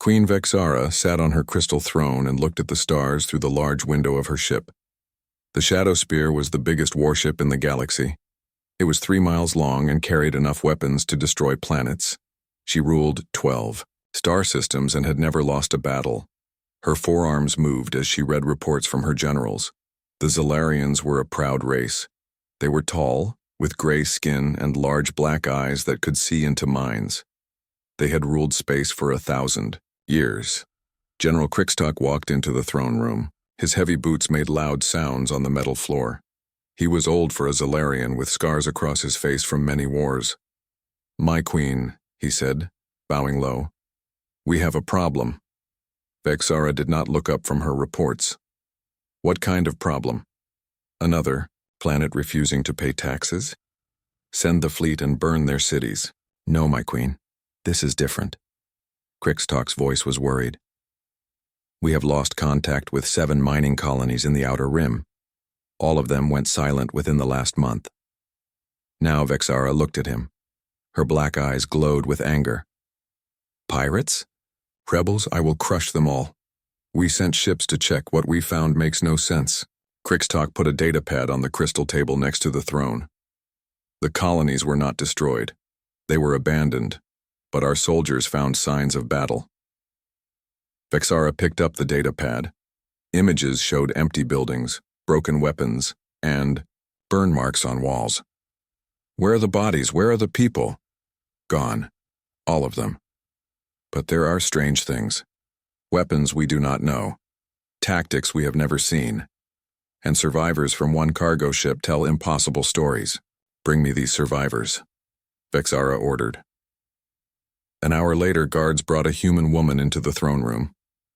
Queen Vexara sat on her crystal throne and looked at the stars through the large window of her ship. The Shadow Spear was the biggest warship in the galaxy. It was 3 miles long and carried enough weapons to destroy planets. She ruled 12 star systems and had never lost a battle. Her forearms moved as she read reports from her generals. The Zalarians were a proud race. They were tall, with gray skin and large black eyes that could see into minds. They had ruled space for 1,000 years. General Krixtok walked into the throne room. His heavy boots made loud sounds on the metal floor. He was old for a Zalarian, with scars across his face from many wars. "My queen," he said, bowing low. "We have a problem." Vexara did not look up from her reports. "What kind of problem?" "Another planet refusing to pay taxes? Send the fleet and burn their cities." "No, my queen. This is different." Krixtok's voice was worried. "We have lost contact with 7 mining colonies in the Outer Rim. All of them went silent within the last month." Now Vexara looked at him. Her black eyes glowed with anger. "Pirates? Rebels? I will crush them all. We sent ships to check. What we found makes no sense." Krixtok put a datapad on the crystal table next to the throne. "The colonies were not destroyed. They were abandoned, but our soldiers found signs of battle." Vexara picked up the datapad. Images showed empty buildings, broken weapons, and burn marks on walls. "Where are the bodies? Where are the people?" "Gone. All of them. But there are strange things. Weapons we do not know. Tactics we have never seen. And survivors from one cargo ship tell impossible stories. Bring me these survivors," Vexara ordered. An hour later, guards brought a human woman into the throne room.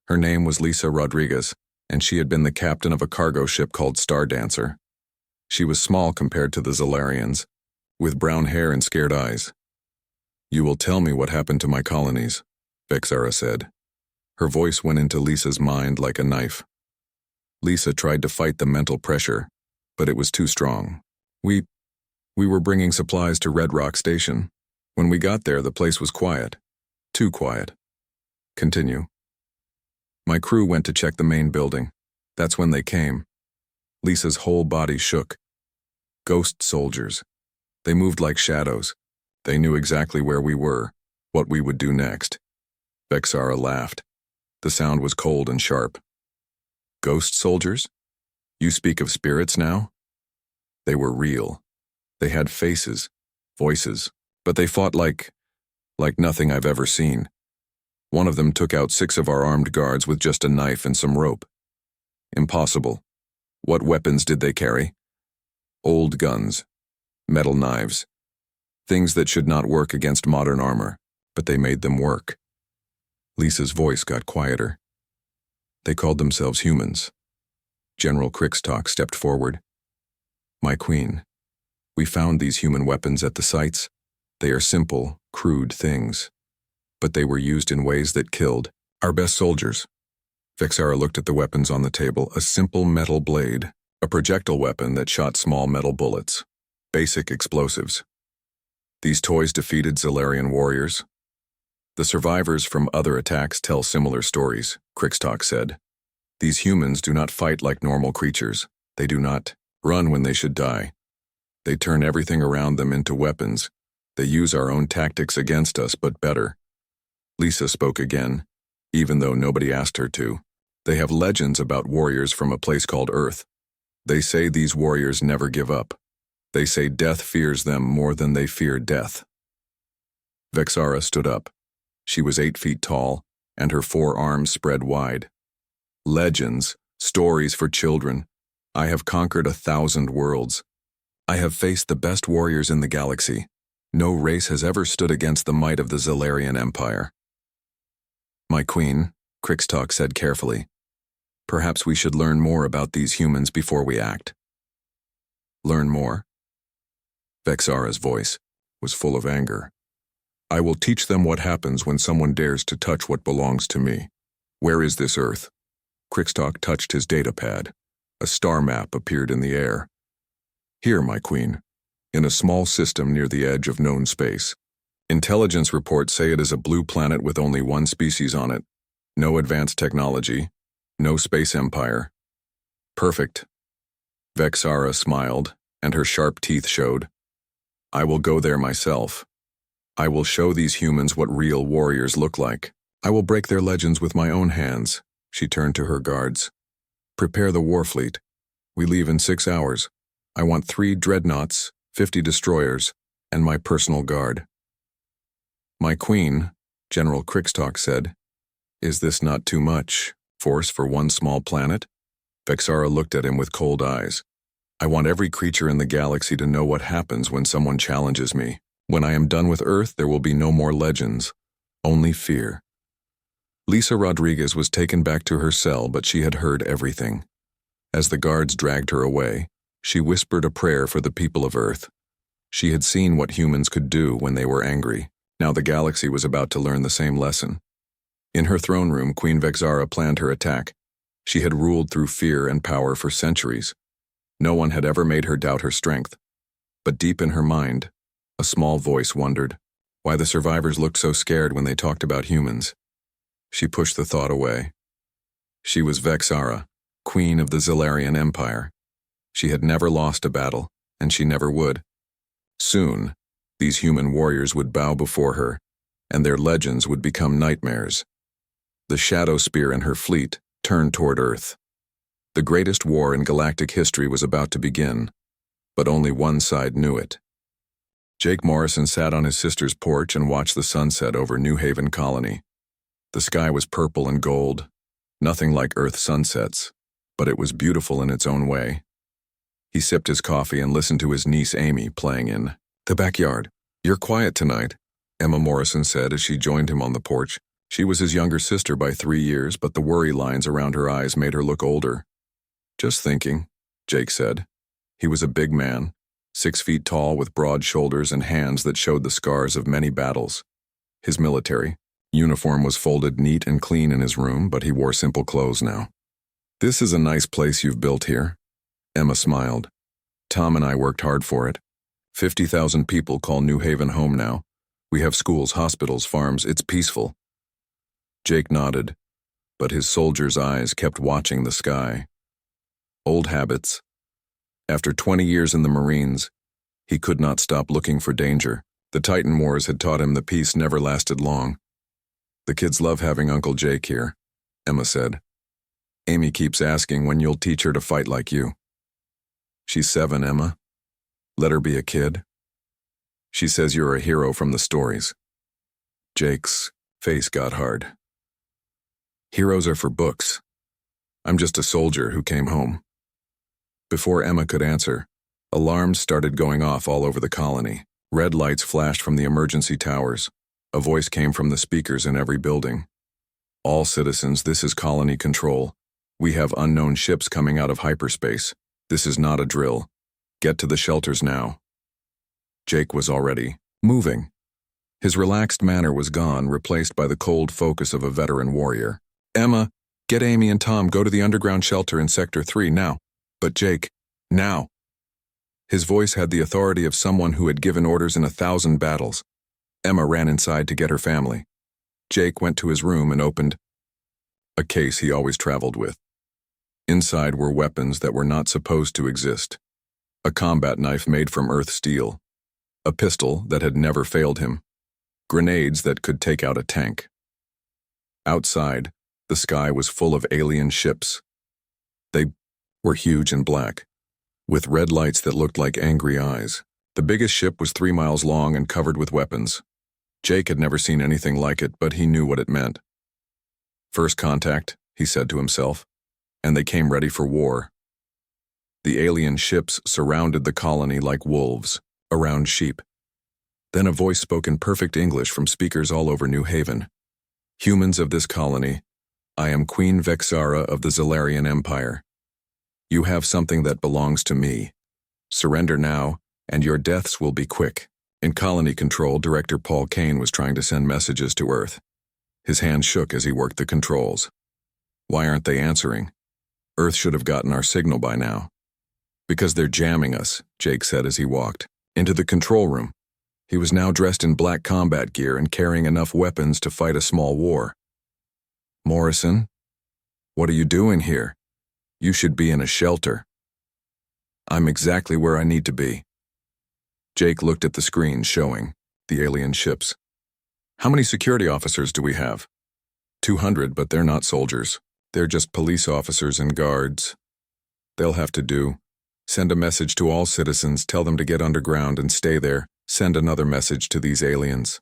Her name was Lisa Rodriguez, and she had been the captain of a cargo ship called Star Dancer. She was small compared to the Zalarians, with brown hair and scared eyes. "You will tell me what happened to my colonies," Vexara said. Her voice went into Lisa's mind like a knife. Lisa tried to fight the mental pressure, but it was too strong. We were bringing supplies to Red Rock Station. When we got there, the place was quiet. Too quiet." "Continue." "My crew went to check the main building. That's when they came." Lisa's whole body shook. "Ghost soldiers. They moved like shadows. They knew exactly where we were, what we would do next." Vexara laughed. The sound was cold and sharp. "Ghost soldiers? You speak of spirits now?" "They were real. They had faces, voices, but they fought like nothing I've ever seen. One of them took out 6 of our armed guards with just a knife and some rope. Impossible. What weapons did they carry? Old guns, metal knives, things that should not work against modern armor, but they made them work." Lisa's voice got quieter. "They called themselves humans." General Krixtok stepped forward. "My queen, we found these human weapons at the sites. They are simple, crude things, but they were used in ways that killed our best soldiers." Vexara looked at the weapons on the table. A simple metal blade, a projectile weapon that shot small metal bullets, basic explosives. "These toys defeated Zalarian warriors." "The survivors from other attacks tell similar stories," Krixtok said. "These humans do not fight like normal creatures. They do not run when they should die. They turn everything around them into weapons. They use our own tactics against us, but better." Lisa spoke again, even though nobody asked her to. "They have legends about warriors from a place called Earth. They say these warriors never give up. They say death fears them more than they fear death." Vexara stood up. She was 8 feet tall, and her 4 arms spread wide. "Legends, stories for children. I have conquered 1,000 worlds. I have faced the best warriors in the galaxy. No race has ever stood against the might of the Zalarian Empire." "My queen," Krixtok said carefully, "perhaps we should learn more about these humans before we act." "Learn more?" Vexara's voice was full of anger. "I will teach them what happens when someone dares to touch what belongs to me. Where is this Earth?" Krixtok touched his datapad. A star map appeared in the air. "Here, my queen, in a small system near the edge of known space. Intelligence reports say it is a blue planet with only 1 species on it, No advanced technology. No space empire. Perfect. Vexara smiled, and her sharp teeth showed. I will go there myself. I will show these humans what real warriors look like. I will break their legends with my own hands. She turned to her guards. Prepare the war fleet. We leave in 6 hours. I want 3 dreadnoughts, 50 destroyers, and my personal guard. My queen, General Crickstock said, is this not too much force for one small planet? Vexara looked at him with cold eyes. I want every creature in the galaxy to know what happens when someone challenges me. When I am done with Earth, there will be no more legends, only fear. Lisa Rodriguez was taken back to her cell, but she had heard everything. As the guards dragged her away, she whispered a prayer for the people of Earth. She had seen what humans could do when they were angry. Now the galaxy was about to learn the same lesson. In her throne room, Queen Vexara planned her attack. She had ruled through fear and power for centuries. No one had ever made her doubt her strength. But deep in her mind, a small voice wondered why the survivors looked so scared when they talked about humans. She pushed the thought away. She was Vexara, queen of the Zilarian Empire. She had never lost a battle, and she never would. Soon, these human warriors would bow before her, and their legends would become nightmares. The shadow spear in her fleet turned toward Earth. The greatest war in galactic history was about to begin, but only one side knew it. Jake Morrison sat on his sister's porch and watched the sunset over New Haven Colony. The sky was purple and gold, nothing like Earth sunsets, but it was beautiful in its own way. He sipped his coffee and listened to his niece Amy playing in the backyard. You're quiet tonight, Emma Morrison said as she joined him on the porch. She was his younger sister by 3 years, but the worry lines around her eyes made her look older. Just thinking, Jake said. He was a big man, 6 feet tall with broad shoulders and hands that showed the scars of many battles. His military uniform was folded neat and clean in his room, but he wore simple clothes now. This is a nice place you've built here. Emma smiled. Tom and I worked hard for it. 50,000 people call New Haven home now. We have schools, hospitals, farms. It's peaceful. Jake nodded, but his soldier's eyes kept watching the sky. Old habits. After 20 years in the Marines, he could not stop looking for danger. The Titan Wars had taught him the peace never lasted long. The kids love having Uncle Jake here, Emma said. Amy keeps asking when you'll teach her to fight like you. She's 7, Emma. Let her be a kid. She says you're a hero from the stories. Jake's face got hard. Heroes are for books. I'm just a soldier who came home. Before Emma could answer, alarms started going off all over the colony. Red lights flashed from the emergency towers. A voice came from the speakers in every building. All citizens, this is colony control. We have unknown ships coming out of hyperspace. This is not a drill. Get to the shelters now. Jake was already moving. His relaxed manner was gone, replaced by the cold focus of a veteran warrior. Emma, get Amy and Tom, go to the underground shelter in Sector 3 now. But Jake, now. His voice had the authority of someone who had given orders in 1,000 battles. Emma ran inside to get her family. Jake went to his room and opened a case he always traveled with. Inside were weapons that were not supposed to exist. A combat knife made from Earth steel. A pistol that had never failed him. Grenades that could take out a tank. Outside, the sky was full of alien ships. They were huge and black, with red lights that looked like angry eyes. The biggest ship was 3 miles long and covered with weapons. Jake had never seen anything like it, but he knew what it meant. First contact, he said to himself, and they came ready for war. The alien ships surrounded the colony like wolves around sheep. Then a voice spoke in perfect English from speakers all over New Haven. Humans of this colony, I am Queen Vexara of the Zilarian Empire. You have something that belongs to me. Surrender now, and your deaths will be quick. In colony control, Director Paul Kane was trying to send messages to Earth. His hand shook as he worked the controls. Why aren't they answering? Earth should have gotten our signal by now. Because they're jamming us, Jake said as he walked into the control room. He was now dressed in black combat gear and carrying enough weapons to fight a small war. Morrison, what are you doing here? You should be in a shelter. I'm exactly where I need to be. Jake looked at the screen showing the alien ships. How many security officers do we have? 200, but they're not soldiers. They're just police officers and guards. They'll have to do. Send a message to all citizens, tell them to get underground and stay there. Send another message to these aliens.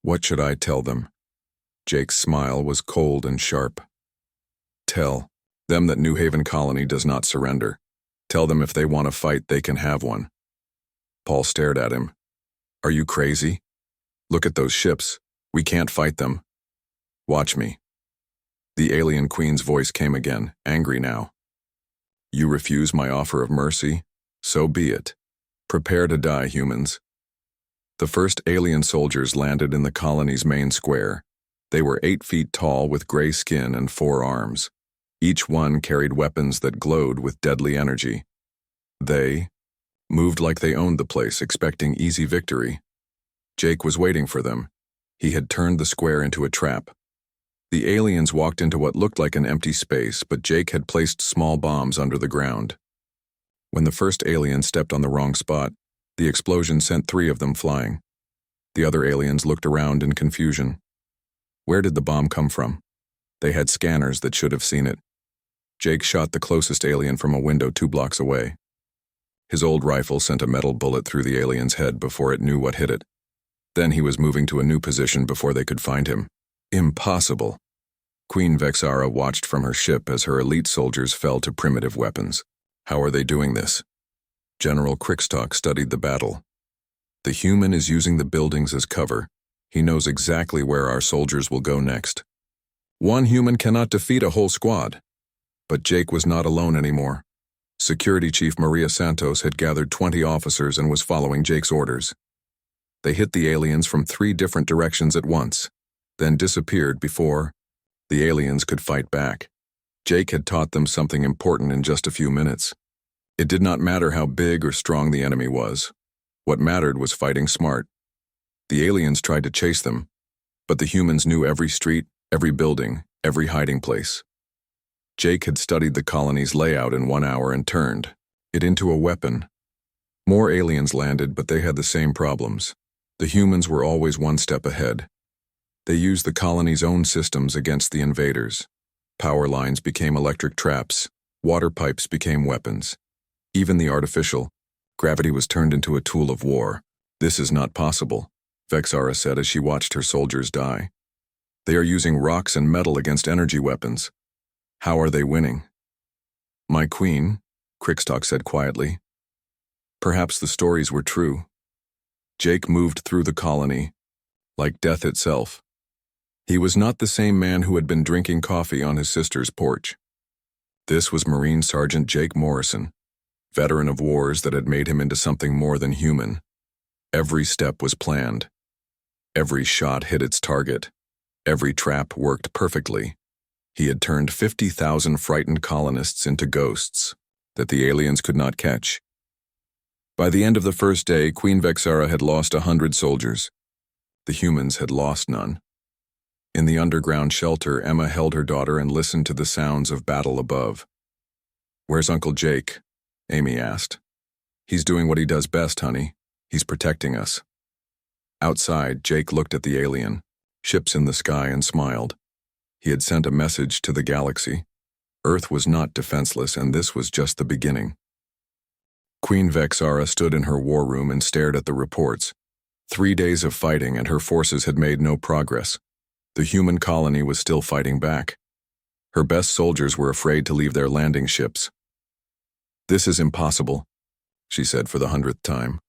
What should I tell them? Jake's smile was cold and sharp. Tell them that New Haven Colony does not surrender. Tell them if they want to fight, they can have one. Paul stared at him. Are you crazy? Look at those ships. We can't fight them. Watch me. The alien queen's voice came again, angry now. You refuse my offer of mercy? So be it. Prepare to die, humans. The first alien soldiers landed in the colony's main square. They were 8 feet tall with gray skin and 4 arms. Each one carried weapons that glowed with deadly energy. They moved like they owned the place, expecting easy victory. Jake was waiting for them. He had turned the square into a trap. The aliens walked into what looked like an empty space, but Jake had placed small bombs under the ground. When the first alien stepped on the wrong spot, the explosion sent 3 of them flying. The other aliens looked around in confusion. Where did the bomb come from? They had scanners that should have seen it. Jake shot the closest alien from a window 2 blocks away. His old rifle sent a metal bullet through the alien's head before it knew what hit it. Then he was moving to a new position before they could find him. Impossible. Queen Vexara watched from her ship as her elite soldiers fell to primitive weapons. How are they doing this? General Crickstock studied the battle. The human is using the buildings as cover. He knows exactly where our soldiers will go next. One human cannot defeat a whole squad. But Jake was not alone anymore. Security Chief Maria Santos had gathered 20 officers and was following Jake's orders. They hit the aliens from 3 different directions at once, then disappeared before the aliens could fight back. Jake had taught them something important in just a few minutes. It did not matter how big or strong the enemy was. What mattered was fighting smart. The aliens tried to chase them, but the humans knew every street, every building, every hiding place. Jake had studied the colony's layout in 1 hour and turned it into a weapon. More aliens landed, but they had the same problems. The humans were always 1 step ahead. They used the colony's own systems against the invaders. Power lines became electric traps. Water pipes became weapons. Even the artificial gravity was turned into a tool of war. This is not possible, Vexara said as she watched her soldiers die. They are using rocks and metal against energy weapons. How are they winning? My queen, Crickstock said quietly. Perhaps the stories were true. Jake moved through the colony, like death itself. He was not the same man who had been drinking coffee on his sister's porch. This was Marine Sergeant Jake Morrison, veteran of wars that had made him into something more than human. Every step was planned. Every shot hit its target. Every trap worked perfectly. He had turned 50,000 frightened colonists into ghosts that the aliens could not catch. By the end of the first day, Queen Vexara had lost 100 soldiers. The humans had lost none. In the underground shelter, Emma held her daughter and listened to the sounds of battle above. Where's Uncle Jake? Amy asked. He's doing what he does best, honey. He's protecting us. Outside, Jake looked at the alien, ships in the sky, and smiled. He had sent a message to the galaxy. Earth was not defenseless, and this was just the beginning. Queen Vexara stood in her war room and stared at the reports. 3 days of fighting, and her forces had made no progress. The human colony was still fighting back. Her best soldiers were afraid to leave their landing ships. This is impossible, she said for the 100th time.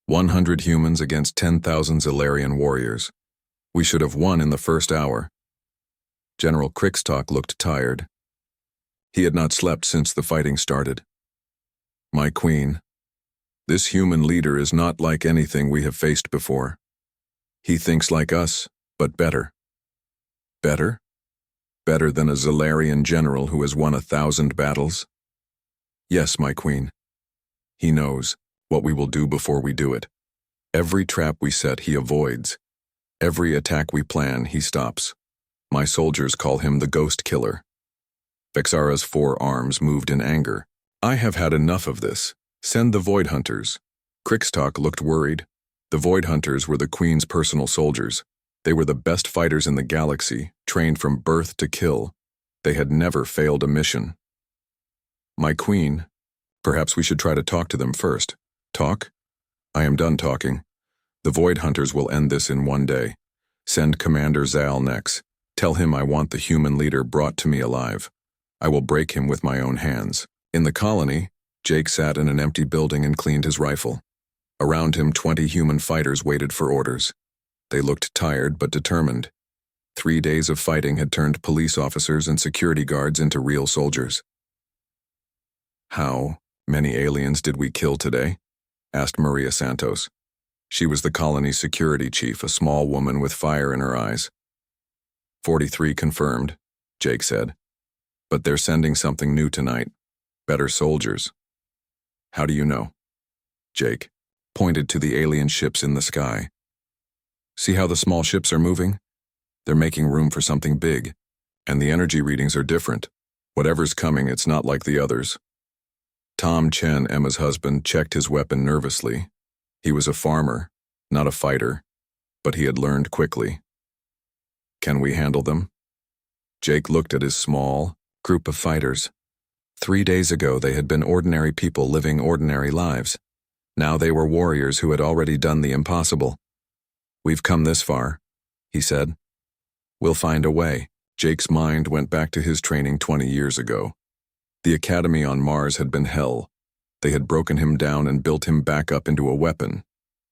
100 humans against 10,000 Zilarian warriors. We should have won in the first hour. General Crickstock looked tired. He had not slept since the fighting started. My queen, this human leader is not like anything we have faced before. He thinks like us, but better. Better? Better than a Zilarian general who has won 1,000 battles? Yes, my queen. He knows what we will do before we do it. Every trap we set, he avoids. Every attack we plan, he stops. My soldiers call him the Ghost Killer. Vexara's 4 arms moved in anger. I have had enough of this. Send the Void Hunters. Krikstok looked worried. The Void Hunters were the Queen's personal soldiers. They were the best fighters in the galaxy, trained from birth to kill. They had never failed a mission. My Queen, perhaps we should try to talk to them first. Talk? I am done talking. The Void Hunters will end this in one day. Send Commander Zal next. Tell him I want the human leader brought to me alive. I will break him with my own hands. In the colony, Jake sat in an empty building and cleaned his rifle. Around him, 20 human fighters waited for orders. They looked tired but determined. 3 days of fighting had turned police officers and security guards into real soldiers. How many aliens did we kill today? Asked Maria Santos. She was the colony's security chief, a small woman with fire in her eyes. 43 confirmed, Jake said. But they're sending something new tonight. Better soldiers. How do you know? Jake pointed to the alien ships in the sky. See how the small ships are moving? They're making room for something big, and the energy readings are different. Whatever's coming, it's not like the others. Tom Chen, Emma's husband, checked his weapon nervously. He was a farmer, not a fighter, but he had learned quickly. Can we handle them? Jake looked at his small group of fighters. 3 days ago, they had been ordinary people living ordinary lives. Now they were warriors who had already done the impossible. We've come this far, he said. We'll find a way. Jake's mind went back to his training 20 years ago. The academy on Mars had been hell. They had broken him down and built him back up into a weapon.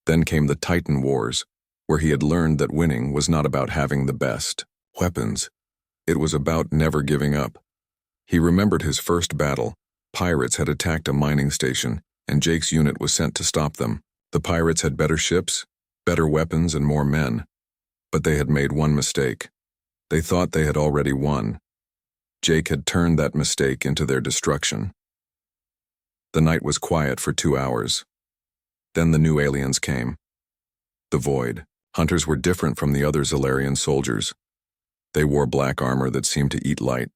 Then came the Titan Wars, where he had learned that winning was not about having the best weapons. It was about never giving up. He remembered his first battle. Pirates had attacked a mining station, and Jake's unit was sent to stop them. The pirates had better ships, better weapons, and more men. But they had made one mistake. They thought they had already won. Jake had turned that mistake into their destruction. The night was quiet for 2 hours. Then the new aliens came. The Void Hunters were different from the other Zalarian soldiers. They wore black armor that seemed to eat light.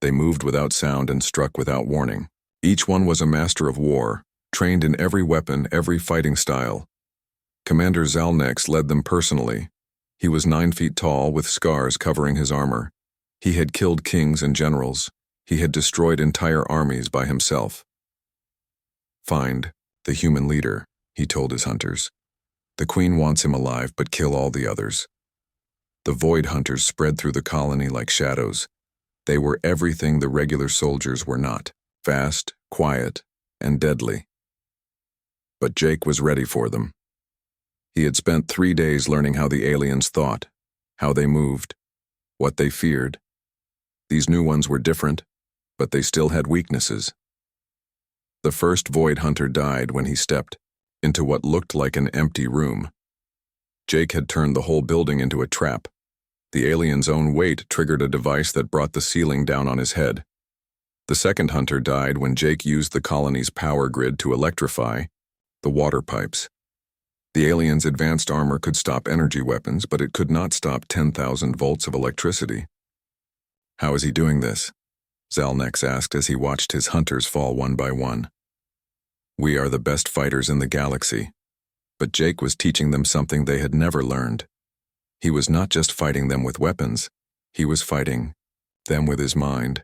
They moved without sound and struck without warning. Each one was a master of war, trained in every weapon, every fighting style. Commander Zalnex led them personally. He was 9 feet tall with scars covering his armor. He had killed kings and generals. He had destroyed entire armies by himself. Find the human leader, he told his hunters. The Queen wants him alive, but kill all the others. The Void Hunters spread through the colony like shadows. They were everything the regular soldiers were not: fast, quiet, and deadly. But Jake was ready for them. He had spent 3 days learning how the aliens thought, how they moved, what they feared. These new ones were different, but they still had weaknesses. The first Void Hunter died when he stepped into what looked like an empty room. Jake had turned the whole building into a trap. The alien's own weight triggered a device that brought the ceiling down on his head. The second hunter died when Jake used the colony's power grid to electrify the water pipes. The alien's advanced armor could stop energy weapons, but it could not stop 10,000 volts of electricity. How is he doing this? Zalnex asked as he watched his hunters fall one by one. We are the best fighters in the galaxy. But Jake was teaching them something they had never learned. He was not just fighting them with weapons, he was fighting them with his mind.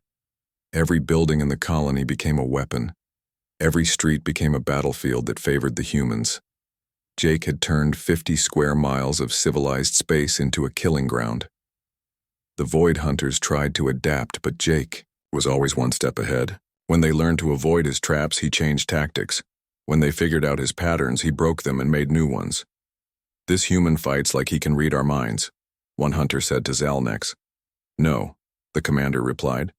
Every building in the colony became a weapon. Every street became a battlefield that favored the humans. Jake had turned 50 square miles of civilized space into a killing ground. The Void Hunters tried to adapt, but Jake was always one step ahead. When they learned to avoid his traps, he changed tactics. When they figured out his patterns, he broke them and made new ones. This human fights like he can read our minds, one hunter said to Zalnex. No, the commander replied.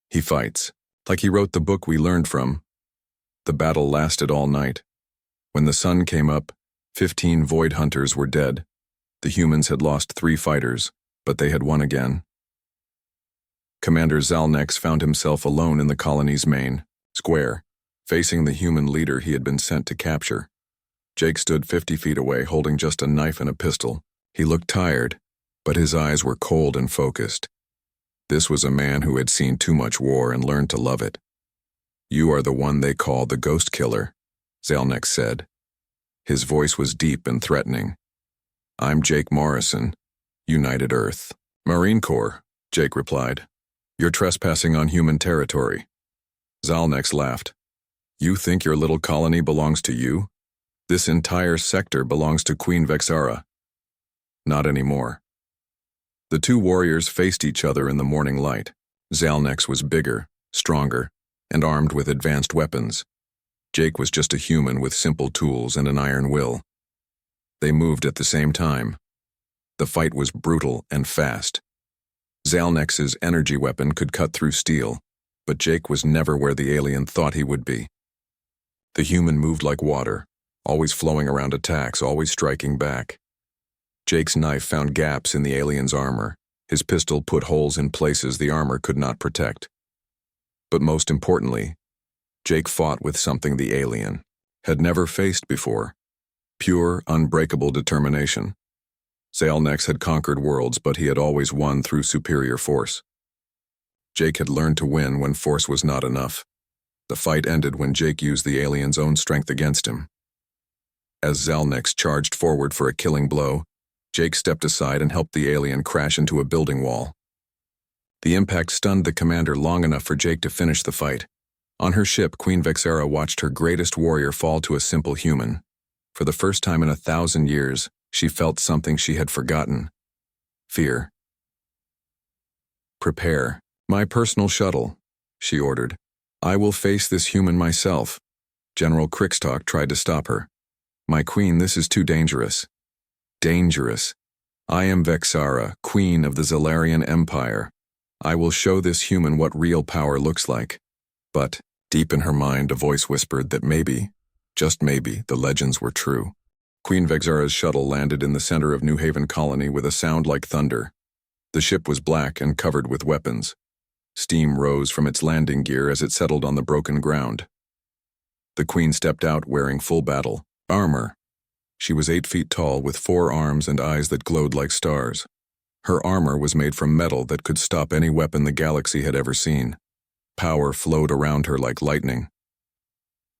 He fights like he wrote the book we learned from. The battle lasted all night. When the sun came up, 15 Void Hunters were dead. The humans had lost 3 fighters, but they had won again. Commander Zalnex found himself alone in the colony's main square, facing the human leader he had been sent to capture. Jake stood 50 feet away, holding just a knife and a pistol. He looked tired, but his eyes were cold and focused. This was a man who had seen too much war and learned to love it. "You are the one they call the Ghost Killer," Zelnick said. His voice was deep and threatening. "I'm Jake Morrison, United Earth." "Marine Corps," Jake replied. "You're trespassing on human territory." Zelnick laughed. "You think your little colony belongs to you? This entire sector belongs to Queen Vexara." "Not anymore." The two warriors faced each other in the morning light. Zelnick was bigger, stronger, and armed with advanced weapons. Jake was just a human with simple tools and an iron will. They moved at the same time. The fight was brutal and fast. Zelnick's energy weapon could cut through steel, but Jake was never where the alien thought he would be. The human moved like water, always flowing around attacks, always striking back. Jake's knife found gaps in the alien's armor. His pistol put holes in places the armor could not protect. But most importantly, Jake fought with something the alien had never faced before: pure, unbreakable determination. Zelnick had conquered worlds, but he had always won through superior force. Jake had learned to win when force was not enough. The fight ended when Jake used the alien's own strength against him. As Zelnick charged forward for a killing blow, Jake stepped aside and helped the alien crash into a building wall. The impact stunned the commander long enough for Jake to finish the fight. On her ship, Queen Vexara watched her greatest warrior fall to a simple human. For the first time in 1,000 years, she felt something she had forgotten: fear. "Prepare. My personal shuttle," she ordered. "I will face this human myself." General Krickstock tried to stop her. "My queen, this is too dangerous." "Dangerous. I am Vexara, queen of the Zalarian Empire. I will show this human what real power looks like." But, deep in her mind, a voice whispered that maybe, just maybe, the legends were true. Queen Vexara's shuttle landed in the center of New Haven Colony with a sound like thunder. The ship was black and covered with weapons. Steam rose from its landing gear as it settled on the broken ground. The queen stepped out wearing full battle armor. She was 8 feet tall with 4 arms and eyes that glowed like stars. Her armor was made from metal that could stop any weapon the galaxy had ever seen. Power flowed around her like lightning.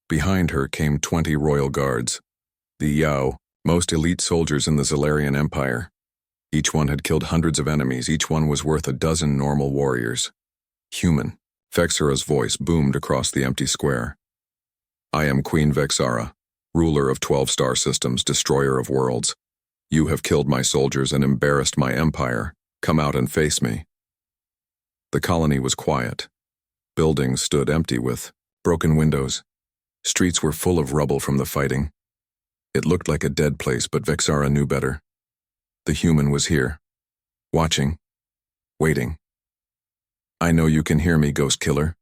Behind her came 20 royal guards, the Yao, most elite soldiers in the Zalarian Empire. Each one had killed hundreds of enemies. Each one was worth a dozen normal warriors. "Human," Vexara's voice boomed across the empty square. "I am Queen Vexara, ruler of 12 star systems, destroyer of worlds. You have killed my soldiers and embarrassed my empire. Come out and face me." The colony was quiet. Buildings stood empty with broken windows. Streets were full of rubble from the fighting. It looked like a dead place, but Vexara knew better. The human was here, watching, waiting. "I know you can hear me, Ghost Killer.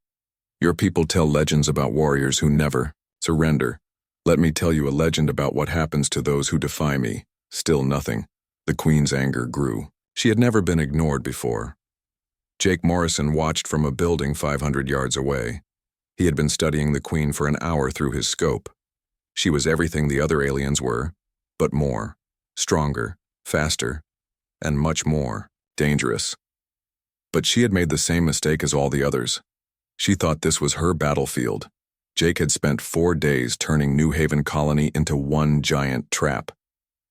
Your people tell legends about warriors who never surrender. Let me tell you a legend about what happens to those who defy me. Still nothing." The queen's anger grew. She had never been ignored before. Jake Morrison watched from a building 500 yards away. He had been studying the queen for an hour through his scope. She was everything the other aliens were, but more, stronger, faster, and much more dangerous. But she had made the same mistake as all the others. She thought this was her battlefield. Jake had spent 4 days turning New Haven Colony into one giant trap.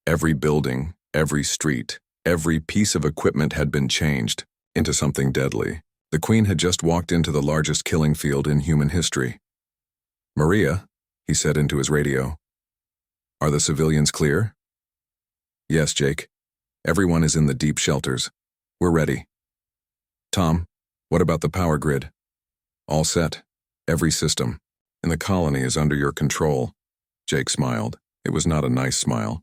Every building, every street, every piece of equipment had been changed into something deadly. The queen had just walked into the largest killing field in human history. "Maria," he said into his radio. "Are the civilians clear?" "Yes, Jake. Everyone is in the deep shelters. We're ready." "Tom, what about the power grid?" "All set. Every system in the colony is under your control." Jake smiled. It was not a nice smile.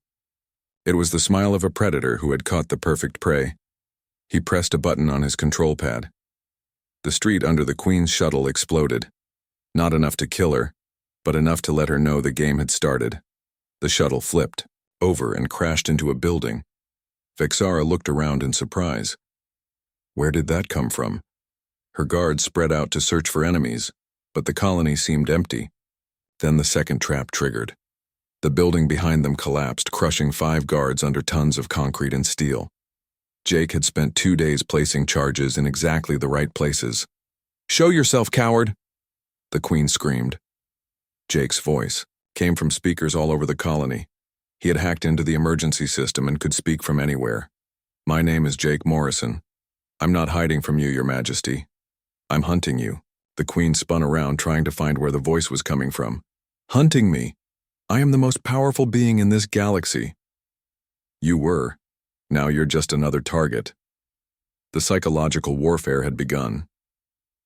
It was the smile of a predator who had caught the perfect prey. He pressed a button on his control pad. The street under the Queen's shuttle exploded. Not enough to kill her, but enough to let her know the game had started. The shuttle flipped over and crashed into a building. Vexara looked around in surprise. Where did that come from? Her guards spread out to search for enemies, but the colony seemed empty. Then the second trap triggered. The building behind them collapsed, crushing 5 guards under tons of concrete and steel. Jake had spent 2 days placing charges in exactly the right places. "Show yourself, coward!" the Queen screamed. Jake's voice came from speakers all over the colony. He had hacked into the emergency system and could speak from anywhere. "My name is Jake Morrison. I'm not hiding from you, Your Majesty. I'm hunting you." The Queen spun around, trying to find where the voice was coming from. "Hunting me? I am the most powerful being in this galaxy." "You were. Now you're just another target." The psychological warfare had begun.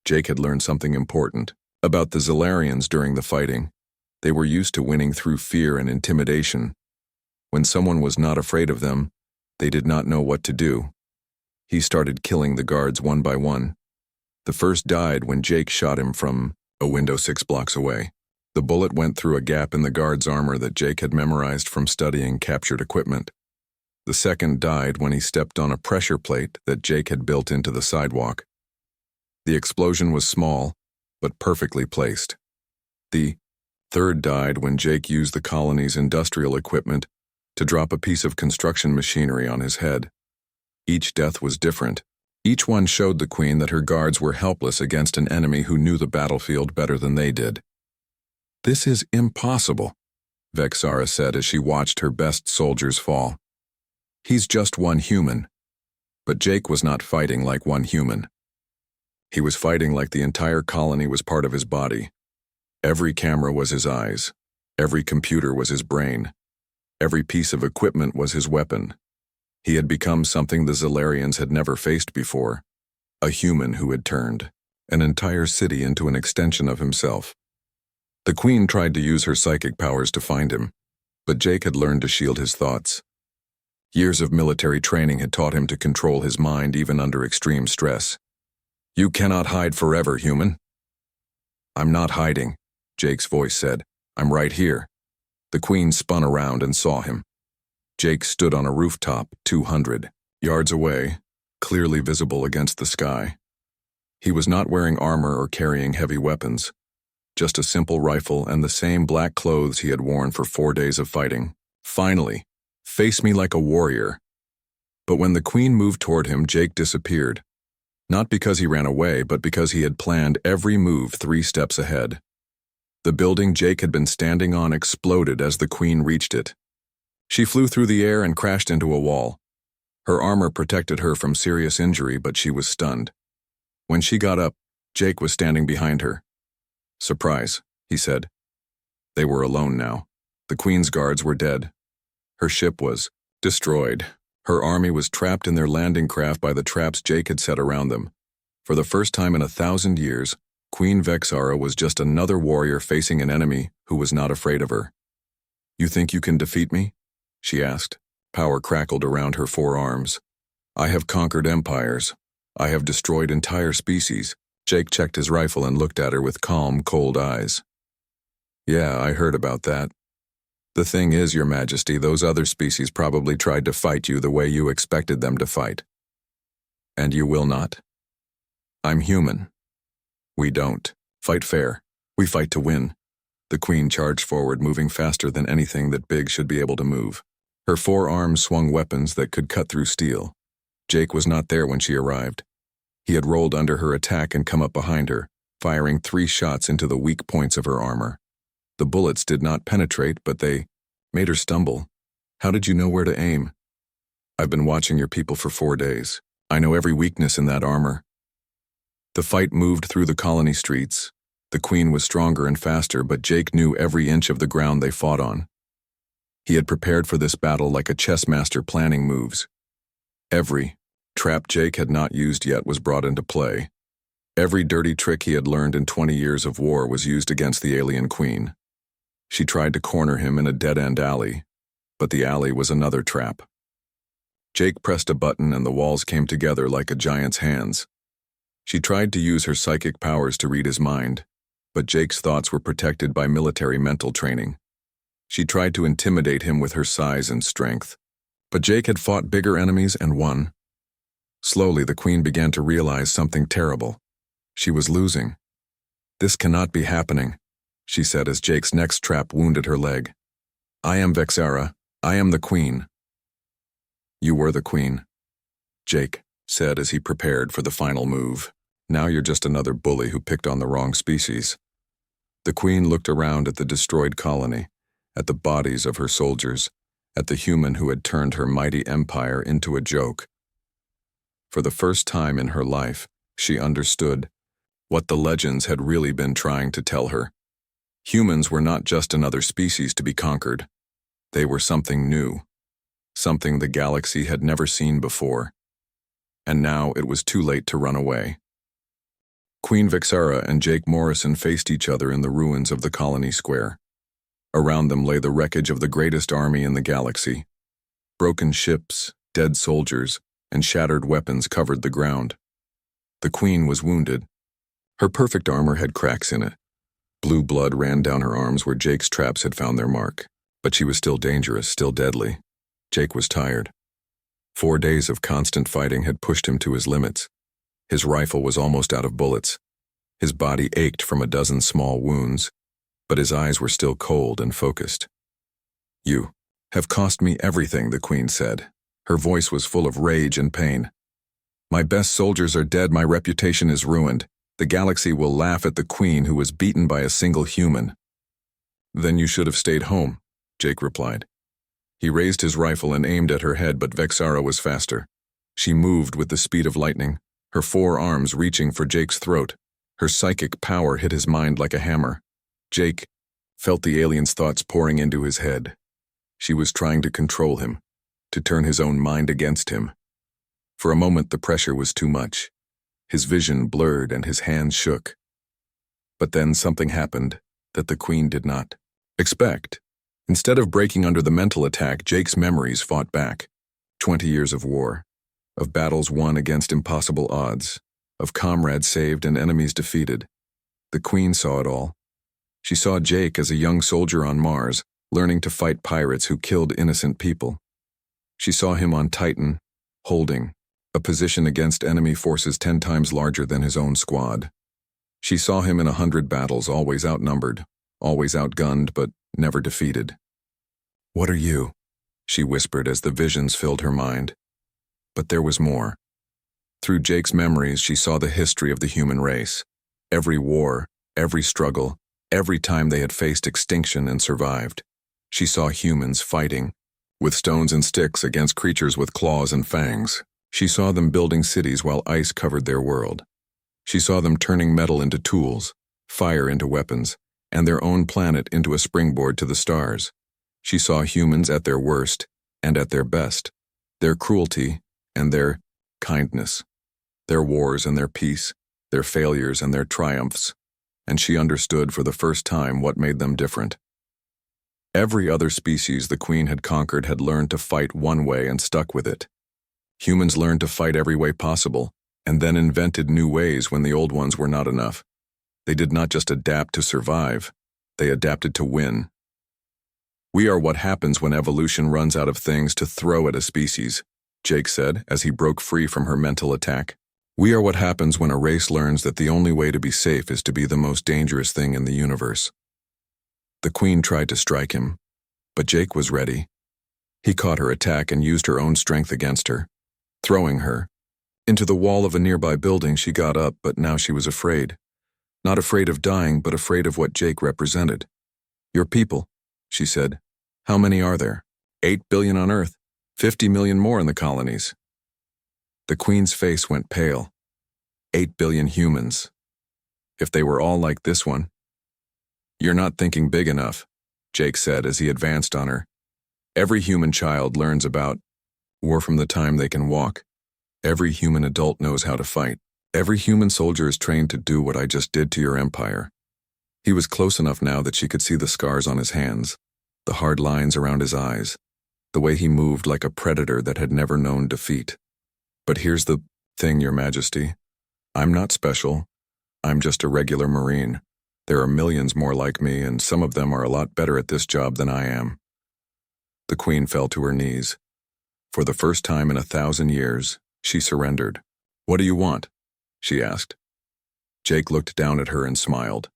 Jake had learned something important about the Zilarians during the fighting. They were used to winning through fear and intimidation. When someone was not afraid of them, they did not know what to do. He started killing the guards one by one. The first died when Jake shot him from a window 6 blocks away. The bullet went through a gap in the guard's armor that Jake had memorized from studying captured equipment. The second died when he stepped on a pressure plate that Jake had built into the sidewalk. The explosion was small, but perfectly placed. The third died when Jake used the colony's industrial equipment to drop a piece of construction machinery on his head. Each death was different. Each one showed the Queen that her guards were helpless against an enemy who knew the battlefield better than they did. "This is impossible," Vexara said as she watched her best soldiers fall. "He's just one human." But Jake was not fighting like one human. He was fighting like the entire colony was part of his body. Every camera was his eyes. Every computer was his brain. Every piece of equipment was his weapon. He had become something the Zilarians had never faced before, a human who had turned an entire city into an extension of himself. The Queen tried to use her psychic powers to find him, but Jake had learned to shield his thoughts. Years of military training had taught him to control his mind even under extreme stress. "You cannot hide forever, human." "I'm not hiding," Jake's voice said. "I'm right here." The Queen spun around and saw him. Jake stood on a rooftop 200 yards away, clearly visible against the sky. He was not wearing armor or carrying heavy weapons, just a simple rifle and the same black clothes he had worn for 4 days of fighting. "Finally, face me like a warrior." But when the Queen moved toward him, Jake disappeared. Not because he ran away, but because he had planned every move 3 steps ahead. The building Jake had been standing on exploded as the Queen reached it. She flew through the air and crashed into a wall. Her armor protected her from serious injury, but she was stunned. When she got up, Jake was standing behind her. "Surprise," he said. They were alone now. The Queen's guards were dead. Her ship was destroyed. Her army was trapped in their landing craft by the traps Jake had set around them. For the first time in 1,000 years, Queen Vexara was just another warrior facing an enemy who was not afraid of her. "You think you can defeat me?" she asked. Power crackled around her 4 arms. "I have conquered empires. I have destroyed entire species." Jake checked his rifle and looked at her with calm, cold eyes. "Yeah, I heard about that. The thing is, Your Majesty, those other species probably tried to fight you the way you expected them to fight. And you will not? I'm human. We don't fight fair. We fight to win." The Queen charged forward, moving faster than anything that big should be able to move. Her 4 arms swung weapons that could cut through steel. Jake was not there when she arrived. He had rolled under her attack and come up behind her, firing 3 shots into the weak points of her armor. The bullets did not penetrate, but they made her stumble. "How did you know where to aim?" "I've been watching your people for 4 days. I know every weakness in that armor." The fight moved through the colony streets. The Queen was stronger and faster, but Jake knew every inch of the ground they fought on. He had prepared for this battle like a chess master planning moves. Every trap Jake had not used yet was brought into play. Every dirty trick he had learned in 20 years of war was used against the alien Queen. She tried to corner him in a dead-end alley, but the alley was another trap. Jake pressed a button and the walls came together like a giant's hands. She tried to use her psychic powers to read his mind, but Jake's thoughts were protected by military mental training. She tried to intimidate him with her size and strength, but Jake had fought bigger enemies and won. Slowly, the Queen began to realize something terrible. She was losing. "This cannot be happening," she said as Jake's next trap wounded her leg. "I am Vexara. I am the Queen." "You were the Queen." Jake said as he prepared for the final move. Now you're just another bully who picked on the wrong species. The Queen looked around at the destroyed colony, at the bodies of her soldiers, at the human who had turned her mighty empire into a joke. For the first time in her life, she understood what the legends had really been trying to tell her. Humans were not just another species to be conquered. They were something new, something the galaxy had never seen before. And now it was too late to run away. Queen Vixara and Jake Morrison faced each other in the ruins of the colony square. Around them lay the wreckage of the greatest army in the galaxy. Broken ships, dead soldiers, and shattered weapons covered the ground. The Queen was wounded. Her perfect armor had cracks in it. Blue blood ran down her arms where Jake's traps had found their mark. But she was still dangerous, still deadly. Jake was tired. 4 days of constant fighting had pushed him to his limits. His rifle was almost out of bullets. His body ached from a dozen small wounds, but his eyes were still cold and focused. "You have cost me everything," the Queen said. Her voice was full of rage and pain. "My best soldiers are dead, my reputation is ruined. The galaxy will laugh at the Queen who was beaten by a single human." "Then you should have stayed home," Jake replied. He raised his rifle and aimed at her head, but Vixara was faster. She moved with the speed of lightning, her 4 arms reaching for Jake's throat. Her psychic power hit his mind like a hammer. Jake felt the alien's thoughts pouring into his head. She was trying to control him, to turn his own mind against him. For a moment the pressure was too much. His vision blurred and his hands shook. But then something happened that the Queen did not expect. Instead of breaking under the mental attack, Jake's memories fought back. 20 years of war, of battles won against impossible odds, of comrades saved and enemies defeated. The Queen saw it all. She saw Jake as a young soldier on Mars, learning to fight pirates who killed innocent people. She saw him on Titan, holding a position against enemy forces 10 times larger than his own squad. She saw him in 100 battles, always outnumbered, always outgunned, but never defeated. "What are you?" she whispered as the visions filled her mind. But there was more. Through Jake's memories, she saw the history of the human race. Every war, every struggle, every time they had faced extinction and survived. She saw humans fighting, with stones and sticks against creatures with claws and fangs. She saw them building cities while ice covered their world. She saw them turning metal into tools, fire into weapons, and their own planet into a springboard to the stars. She saw humans at their worst and at their best, their cruelty and their kindness, their wars and their peace, their failures and their triumphs, and she understood for the first time what made them different. Every other species the Queen had conquered had learned to fight one way and stuck with it. Humans learned to fight every way possible, and then invented new ways when the old ones were not enough. They did not just adapt to survive, they adapted to win. "We are what happens when evolution runs out of things to throw at a species," Jake said as he broke free from her mental attack. "We are what happens when a race learns that the only way to be safe is to be the most dangerous thing in the universe." The Queen tried to strike him, but Jake was ready. He caught her attack and used her own strength against her, throwing her into the wall of a nearby building. She got up, but now she was afraid. Not afraid of dying, but afraid of what Jake represented. "Your people," she said. "How many are there?" 8 billion on Earth, 50 million more in the colonies." The Queen's face went pale. 8 billion humans. If they were all like this one. "You're not thinking big enough," Jake said as he advanced on her. "Every human child learns about war from the time they can walk. Every human adult knows how to fight. Every human soldier is trained to do what I just did to your empire." He was close enough now that she could see the scars on his hands, the hard lines around his eyes, the way he moved like a predator that had never known defeat. "But here's the thing, Your Majesty. I'm not special. I'm just a regular Marine. There are millions more like me, and some of them are a lot better at this job than I am." The Queen fell to her knees. For the first time in 1,000 years, she surrendered. "What do you want?" she asked. Jake looked down at her and smiled.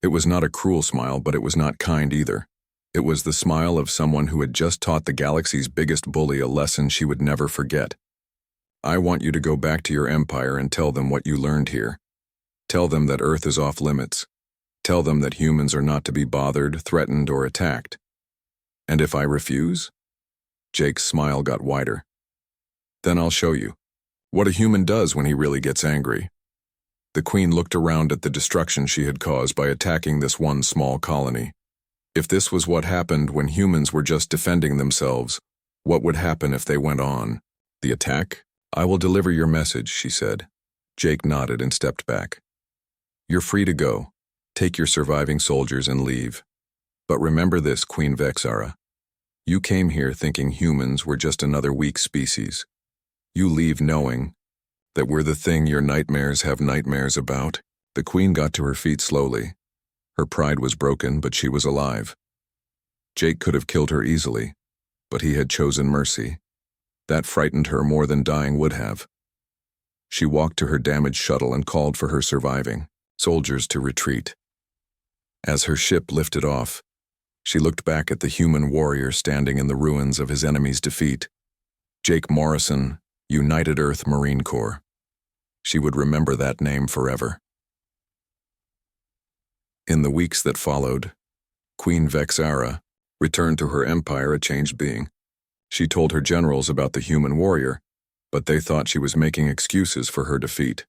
It was not a cruel smile, but it was not kind either. It was the smile of someone who had just taught the galaxy's biggest bully a lesson she would never forget. I want you to go back to your empire and tell them what you learned here. Tell them that Earth is off limits. Tell them that humans are not to be bothered, threatened, or attacked. And if I refuse? Jake's smile got wider. Then I'll show you what a human does when he really gets angry. The Queen looked around at the destruction she had caused by attacking this one small colony. If this was what happened when humans were just defending themselves, what would happen if they went on? The attack? I will deliver your message, she said. Jake nodded and stepped back. You're free to go. Take your surviving soldiers and leave. But remember this, Queen Vexara. You came here thinking humans were just another weak species. You leave knowing that we're the thing your nightmares have nightmares about. The Queen got to her feet slowly. Her pride was broken, but she was alive. Jake could have killed her easily, but he had chosen mercy. That frightened her more than dying would have. She walked to her damaged shuttle and called for her surviving soldiers to retreat. As her ship lifted off, she looked back at the human warrior standing in the ruins of his enemy's defeat. Jake Morrison, United Earth Marine Corps. She would remember that name forever. In the weeks that followed, Queen Vexara returned to her empire a changed being. She told her generals about the human warrior, but they thought she was making excuses for her defeat.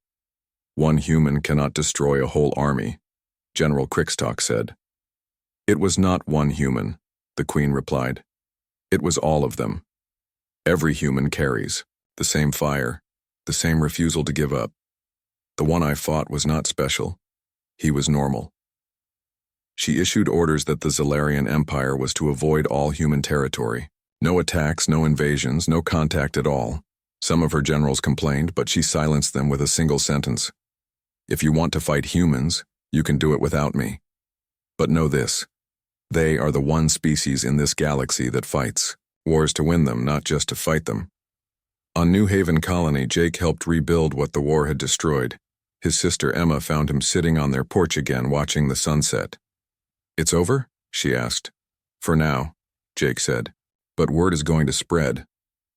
One human cannot destroy a whole army, General Crickstock said. It was not one human, the Queen replied. It was all of them. Every human carries the same fire, the same refusal to give up. The one I fought was not special. He was normal. She issued orders that the Zalarian Empire was to avoid all human territory. No attacks, no invasions, no contact at all. Some of her generals complained, but she silenced them with a single sentence. If you want to fight humans, you can do it without me. But know this. They are the one species in this galaxy that fights. Wars to win them, not just to fight them. On New Haven Colony, Jake helped rebuild what the war had destroyed. His sister Emma found him sitting on their porch again watching the sunset. It's over? She asked. For now, Jake said. But word is going to spread.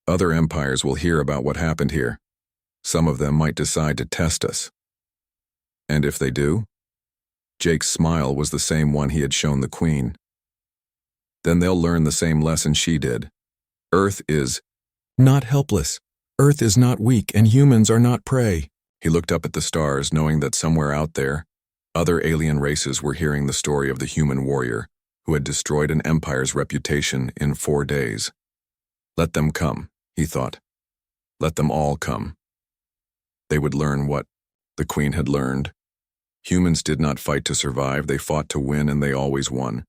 Other empires will hear about what happened here. Some of them might decide to test us. And if they do? Jake's smile was the same one he had shown the Queen. Then they'll learn the same lesson she did. Earth is not helpless. Earth is not weak, and humans are not prey. He looked up at the stars, knowing that somewhere out there, other alien races were hearing the story of the human warrior, who had destroyed an empire's reputation in 4 days. Let them come, he thought. Let them all come. They would learn what the Queen had learned. Humans did not fight to survive, they fought to win, and they always won.